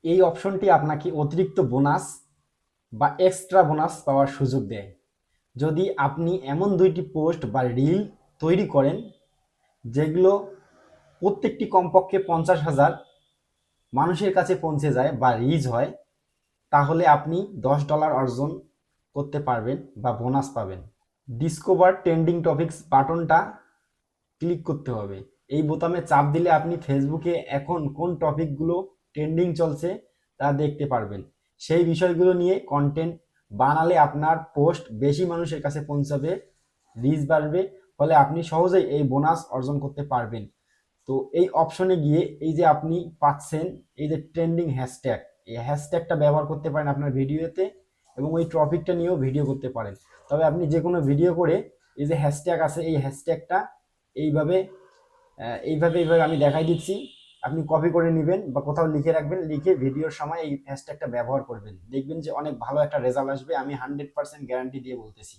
এই অপশনটি আপনাকে অতিরিক্ত বোনাস বা এক্সট্রা বোনাস পাওয়ার সুযোগ দেয়। যদি আপনি এমন 2টি পোস্ট বা রিল তৈরি করেন যেগুলো প্রত্যেকটি কমপক্ষে 50,000 মানুষের কাছে পৌঁছে যায় বা রিচ হয়, তাহলে আপনি $10 অর্জন করতে পারবেন বা বোনাস পাবেন। ডিসকভার ট্রেন্ডিং টপিকস বাটনটা ক্লিক করতে হবে। এই বোতামে চাপ দিলে আপনি ফেসবুকে এখন কোন টপিকগুলো ট্রেন্ডিং চলছে তা দেখতে পারবেন। সেই বিষয়গুলো নিয়ে কন্টেন্ট বানালে আপনার পোস্ট বেশি মানুষের কাছে পৌঁছাবে, রিচ বাড়বে, ফলে আপনি সহজেই এই বোনাস অর্জন করতে পারবেন। তো এই অপশনে গিয়ে এই যে আপনি পাচ্ছেন এই যে ট্রেন্ডিং হ্যাশট্যাগ, এই হ্যাশট্যাগটা ব্যবহার করতে পারেন আপনার ভিডিওতে এবং ওই টপিকটা নিয়েও ভিডিও করতে পারেন। তবে আপনি যে কোনো ভিডিও করে এই যে হ্যাশট্যাগ আছে এই হ্যাশট্যাগটা এইভাবে এইভাবে আমি দেখাই দিচ্ছি, আপনি কপি করে নেবেন বা কোথাও লিখে রাখবেন, লিখে ভিডিওর সময় এই হ্যাশট্যাগটা ব্যবহার করবেন, দেখবেন যে অনেক ভালো একটা রেজাল্ট আসবে। আমি 100% গ্যারান্টি দিয়ে বলতেছি।